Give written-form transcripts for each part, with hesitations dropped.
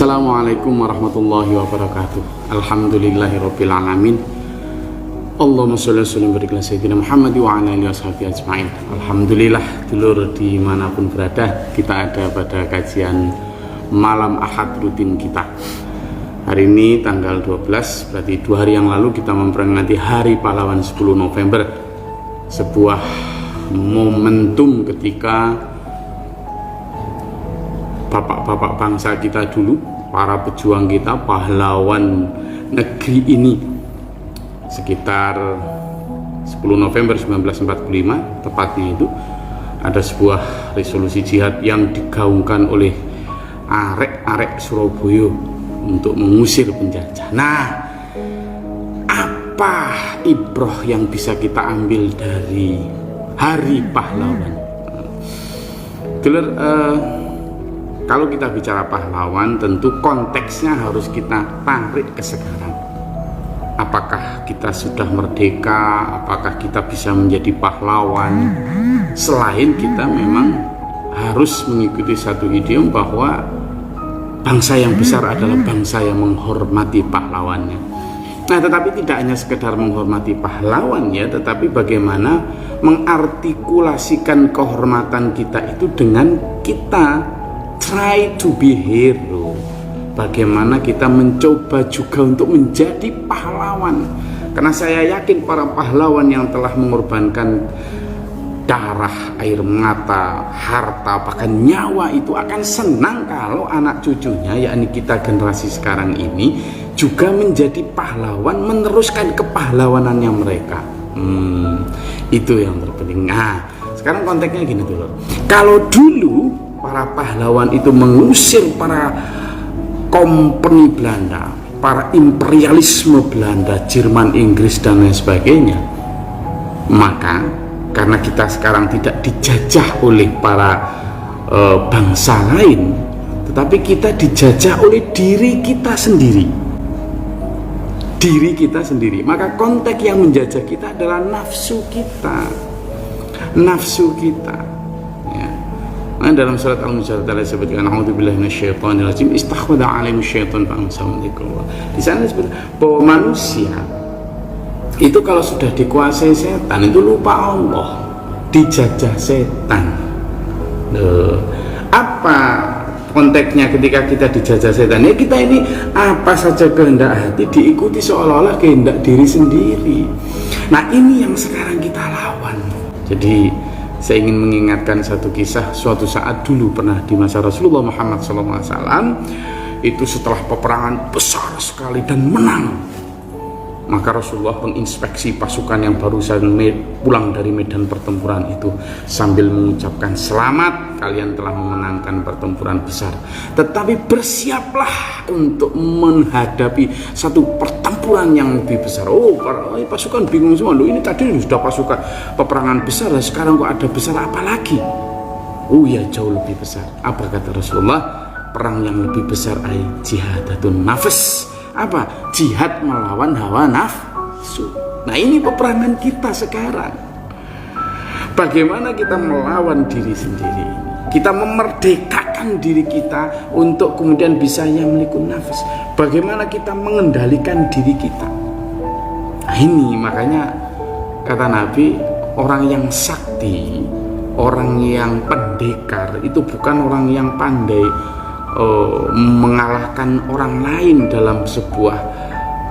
Assalamualaikum warahmatullahi wabarakatuh. Alhamdulillahirabbil alamin. Allahumma sholli wa sallim barik ala sayyidina Muhammad wa ala alihi washabihi ajmain. Alhamdulillah, dulur dimanapun berada, kita ada pada kajian malam Ahad rutin kita. Hari ini tanggal 12, berarti 2 hari yang lalu kita memperingati Hari Pahlawan 10 November. Sebuah momentum ketika bapak-bapak bangsa kita dulu, para pejuang kita, pahlawan negeri ini, sekitar 10 November 1945 tepatnya itu, ada sebuah resolusi jihad yang digaungkan oleh arek-arek Surabaya untuk mengusir penjajah. Nah, apa ibrah yang bisa kita ambil dari Hari Pahlawan? Kalau kita bicara pahlawan, tentu konteksnya harus kita tarik ke sekarang. Apakah kita sudah merdeka? Apakah kita bisa menjadi pahlawan? Selain kita memang harus mengikuti satu idiom bahwa bangsa yang besar adalah bangsa yang menghormati pahlawannya. Nah, tetapi tidak hanya sekedar menghormati pahlawan ya, tetapi bagaimana mengartikulasikan kehormatan kita itu dengan kita try to be hero. Bagaimana kita mencoba juga untuk menjadi pahlawan. Karena saya yakin para pahlawan yang telah mengorbankan darah, air mata, harta, bahkan nyawa itu akan senang kalau anak cucunya, yakni kita generasi sekarang ini, juga menjadi pahlawan, meneruskan kepahlawanannya mereka. Itu yang terpenting. Nah, sekarang konteksnya gini dulu. Kalau dulu para pahlawan itu mengusir para kompeni Belanda, para imperialisme Belanda, Jerman, Inggris dan lain sebagainya, maka karena kita sekarang tidak dijajah oleh para bangsa lain, tetapi kita dijajah oleh diri kita sendiri. Diri kita sendiri. Maka konteks yang menjajah kita adalah nafsu kita. Nafsu kita. Nah, dalam surat Al-Mujadalah disebutkan a'udzubillahi minasyaitonir rajim istakhwadha 'alaihim syaitan fa'amsahum dzikrullah. Di sana disebut bahwa manusia itu kalau sudah dikuasai setan itu lupa Allah, dijajah setan. Apa konteksnya ketika kita dijajah setan? Ya, kita ini apa saja kehendak hati diikuti seolah-olah kehendak diri sendiri. Nah, ini yang sekarang kita lawan. Jadi saya ingin mengingatkan satu kisah. Suatu saat dulu pernah di masa Rasulullah Muhammad SAW, itu setelah peperangan besar sekali dan menang, maka Rasulullah menginspeksi pasukan yang barusan pulang dari medan pertempuran itu sambil mengucapkan, selamat, kalian telah memenangkan pertempuran besar, tetapi bersiaplah untuk menghadapi satu pertempuran yang lebih besar. Pasukan bingung semua, loh, ini tadi sudah pasukan peperangan besar, sekarang kok ada besar apa lagi? Oh ya, jauh lebih besar. Apa kata Rasulullah? Perang yang lebih besar ay jihadatun nafas. Apa? Jihad melawan hawa nafsu. Nah, ini peperangan kita sekarang. Bagaimana kita melawan diri sendiri ini? Kita memerdekakan diri kita untuk kemudian bisa yamlikun nafas. Bagaimana kita mengendalikan diri kita? Nah, ini makanya kata Nabi, orang yang sakti, orang yang pendekar itu bukan orang yang pandai mengalahkan orang lain dalam sebuah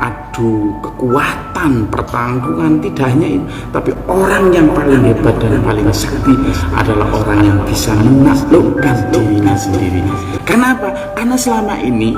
adu kekuatan, pertanggungan. Tidak hanya itu, tapi orang yang paling hebat dan paling sakti adalah orang yang bisa menaklukkan dirinya sendiri. Kenapa? Karena selama ini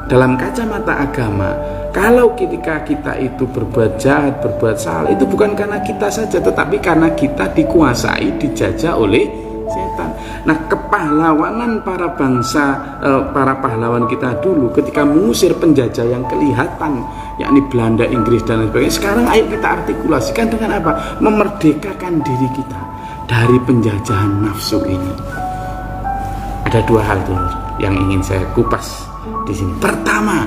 dalam kacamata agama, kalau ketika kita itu berbuat jahat, berbuat salah, itu bukan karena kita saja, tetapi karena kita dikuasai, dijajah oleh setan. Nah, kepahlawanan para bangsa, para pahlawan kita dulu ketika mengusir penjajah yang kelihatan, yakni Belanda, Inggris dan lain sebagainya, sekarang ayo kita artikulasikan dengan apa? Memerdekakan diri kita dari penjajahan nafsu ini. Ada 2 hal dulu yang ingin saya kupas di sini. Pertama,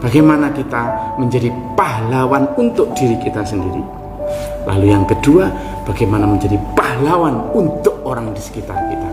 bagaimana kita menjadi pahlawan untuk diri kita sendiri. Lalu yang kedua, bagaimana menjadi pahlawan untuk orang di sekitar kita.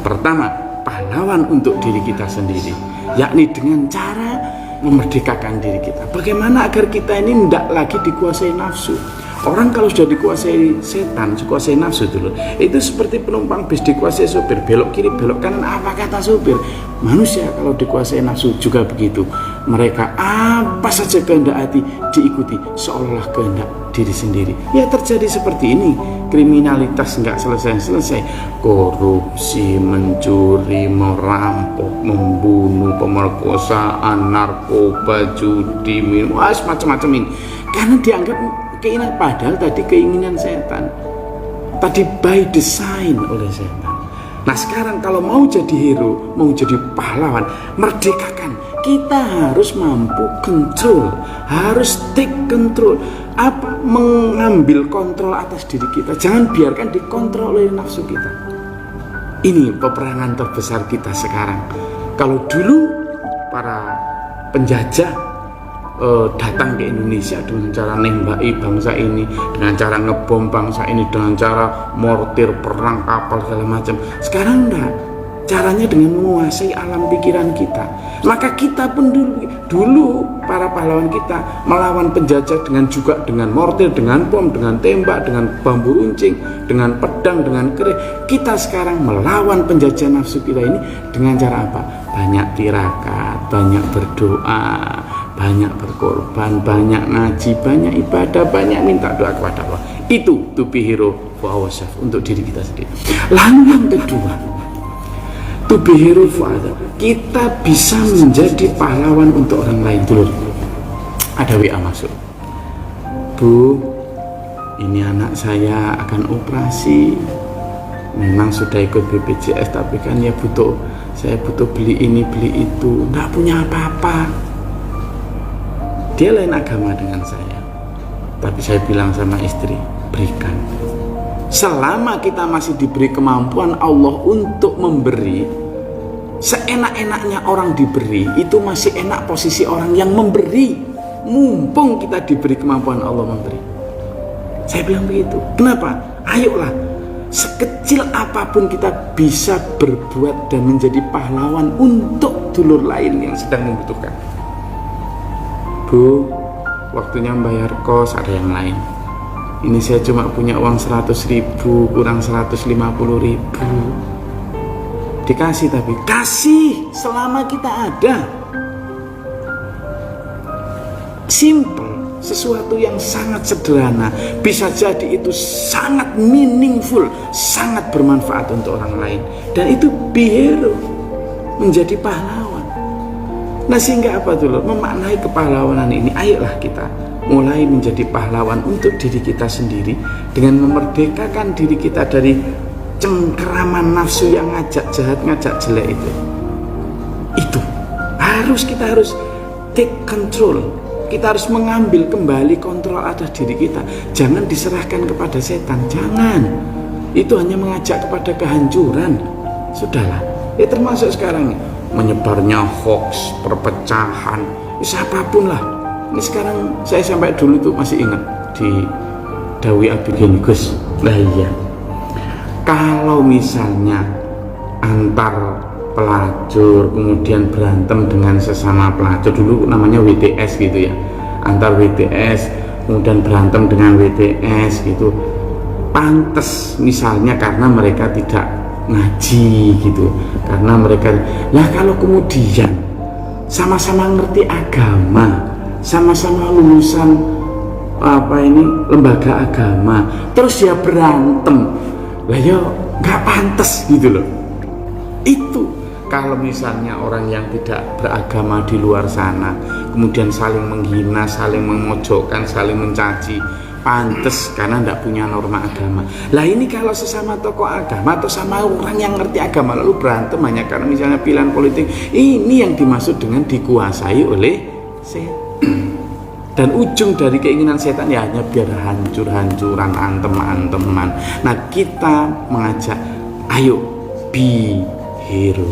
Pertama, pahlawan untuk diri kita sendiri. yakni dengan cara memerdekakan diri kita. Bagaimana agar kita ini tidak lagi dikuasai nafsu. Orang kalau sudah dikuasai setan, dikuasai nafsu dulu, itu seperti penumpang bis dikuasai sopir, belok kiri, belok kanan, apa kata sopir? Manusia kalau dikuasai nafsu juga begitu. Mereka apa saja kehendak hati diikuti, seolah-olah kehendak diri sendiri. Ya terjadi seperti ini. Kriminalitas nggak selesai-selesai. Korupsi, mencuri, merampok, membunuh, pemerkosaan, narkoba, judi, minum, macam-macam ini. Karena dianggap keinginan, padahal tadi keinginan setan, tadi by design oleh setan. Nah sekarang kalau mau jadi hero, mau jadi pahlawan, merdekakan, kita harus mampu control, harus take control, mengambil kontrol atas diri kita. Jangan biarkan dikontrol oleh nafsu kita. Ini peperangan terbesar kita sekarang. Kalau dulu para penjajah datang ke Indonesia dengan cara nembaki bangsa ini, dengan cara ngebom bangsa ini, dengan cara mortir, perang kapal segala macam. Sekarang enggak, caranya dengan menguasai alam pikiran kita. Maka kita pun dulu para pahlawan kita melawan penjajah dengan mortir, dengan bom, dengan tembak, dengan bambu runcing, dengan pedang, dengan keris. Kita sekarang melawan penjajah nafsu kita ini dengan cara apa? Banyak tirakat, banyak berdoa, banyak berkorban, banyak ngaji, banyak ibadah, banyak minta doa kepada Allah. Itu to be hero for ourselves, untuk diri kita sendiri. Lalu yang kedua, to be hero for others, kita bisa menjadi pahlawan untuk orang lain. Dulu ada WA masuk, Bu, ini anak saya akan operasi, memang sudah ikut BPJS, tapi kan ya saya butuh beli ini beli itu, nggak punya apa-apa. Dia lain agama dengan saya, tapi saya bilang sama istri, berikan. Selama kita masih diberi kemampuan Allah untuk memberi, seenak-enaknya orang diberi, itu masih enak posisi orang yang memberi. Mumpung kita diberi kemampuan Allah memberi. Saya bilang begitu. Kenapa? Ayolah, sekecil apapun kita bisa berbuat dan menjadi pahlawan untuk dulur lain yang sedang membutuhkan. Bu, waktunya membayar kos, ada yang lain. Ini saya cuma punya uang 100.000, kurang 150.000. Dikasih, tapi kasih selama kita ada. Simple, sesuatu yang sangat sederhana, bisa jadi itu sangat meaningful, sangat bermanfaat untuk orang lain. Dan itu be hero, menjadi pahlawan. Nah sehingga apa dulu? Memaknai kepahlawanan ini, ayolah kita mulai menjadi pahlawan untuk diri kita sendiri dengan memerdekakan diri kita dari cengkeraman nafsu yang ngajak jahat, ngajak jelek itu. Kita harus take control. Kita harus mengambil kembali kontrol atas diri kita. Jangan diserahkan kepada setan, jangan. Itu hanya mengajak kepada kehancuran. Sudahlah, ya termasuk sekarang menyebarnya hoax, perpecahan, siapapun lah. Ini sekarang saya sampai dulu tuh masih ingat di Dawi Abidin Gus. Nah iya, kalau misalnya antar pelacur kemudian berantem dengan sesama pelacur, dulu namanya WTS gitu ya, antar WTS kemudian berantem dengan WTS gitu, pantes misalnya karena mereka tidak ngaji gitu, karena mereka lah. Kalau kemudian sama-sama ngerti agama, sama-sama lulusan lembaga agama, terus ya berantem, lah ya nggak pantas gitu loh. Itu kalau misalnya orang yang tidak beragama di luar sana kemudian saling menghina, saling memojokkan, saling mencaci, pantes karena tidak punya norma agama. Lah ini kalau sesama tokoh agama atau sama orang yang ngerti agama lalu berantem hanya karena misalnya pilihan politik, ini yang dimaksud dengan dikuasai oleh setan. Dan ujung dari keinginan setan ya hanya biar hancur-hancuran, antem-anteman. Nah kita mengajak, ayo be hero,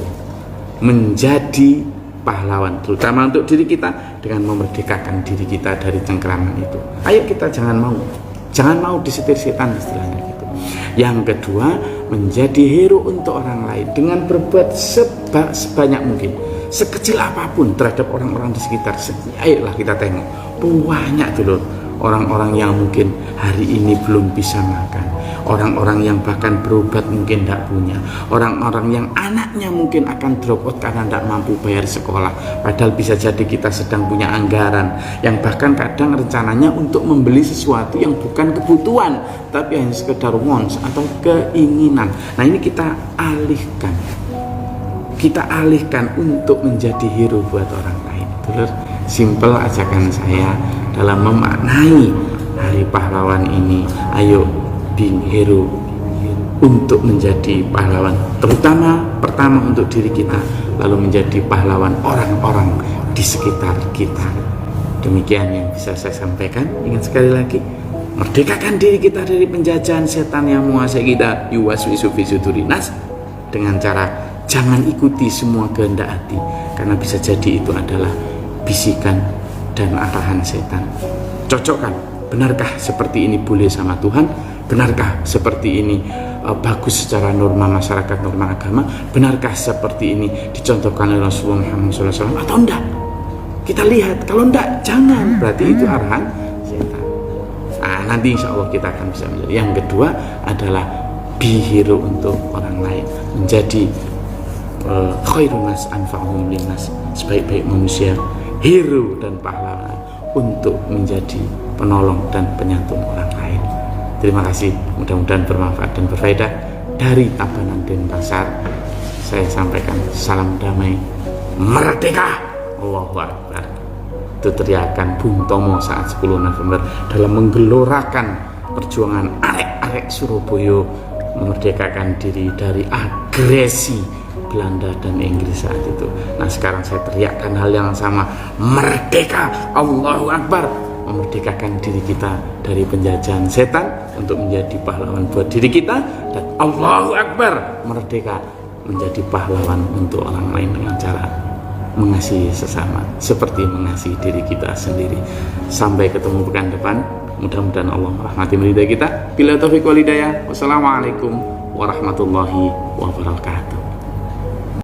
menjadi pahlawan, terutama untuk diri kita dengan memerdekakan diri kita dari cengkeraman itu. Ayo kita jangan mau disetir setan istilahnya gitu. Yang kedua, menjadi hero untuk orang lain dengan berbuat sebanyak mungkin, sekecil apapun terhadap orang-orang di sekitar. Ayolah kita tengok, banyak tuh loh orang-orang yang mungkin hari ini belum bisa makan, orang-orang yang bahkan berobat mungkin tidak punya, orang-orang yang anaknya mungkin akan drop out karena tidak mampu bayar sekolah, padahal bisa jadi kita sedang punya anggaran yang bahkan kadang rencananya untuk membeli sesuatu yang bukan kebutuhan tapi hanya sekedar wants atau keinginan. Nah ini kita alihkan untuk menjadi hero buat orang lain. Dulur, simple ajakan saya dalam memaknai Hari Pahlawan ini. Ayo being hero untuk menjadi pahlawan, terutama pertama untuk diri kita, lalu menjadi pahlawan orang-orang di sekitar kita. Demikian yang bisa saya sampaikan. Ingat sekali lagi, merdekakan diri kita dari penjajahan setan yang menguasai kita, yuwaswisu fi sudurinas, dengan cara jangan ikuti semua kehendak hati, karena bisa jadi itu adalah bisikan dan arahan setan. Cocokkan, benarkah seperti ini boleh sama Tuhan? Benarkah seperti ini bagus secara norma masyarakat, norma agama? Benarkah seperti ini dicontohkan oleh Rasulullah Muhammad SAW atau enggak? Kita lihat, kalau enggak jangan, berarti itu arahan setan. Nah, nanti insya Allah kita akan bisa melihat. Yang kedua adalah be hero untuk orang lain, menjadi khairun nas anfa'uhum linnas, sebaik-baik manusia, hero dan pahlawan untuk menjadi penolong dan penyantun orang lain. Terima kasih, mudah-mudahan bermanfaat dan berfaedah. Dari Tabanan Denpasar saya sampaikan salam damai, merdeka, Allahu Akbar. Itu teriakan Bung Tomo saat 10 November dalam menggelorakan perjuangan arek-arek Surabaya memerdekakan diri dari agresi Belanda dan Inggris saat itu. Nah sekarang saya teriakkan hal yang sama, merdeka, Allahu Akbar, memerdekakan diri kita dari penjajahan setan untuk menjadi pahlawan buat diri kita, dan Allahu Akbar, merdeka menjadi pahlawan untuk orang lain dengan cara mengasihi sesama seperti mengasihi diri kita sendiri. Sampai ketemu pekan depan, mudah-mudahan Allah merahmati meridai kita. Bila taufiq wal hidayah, wassalamualaikum warahmatullahi wabarakatuh.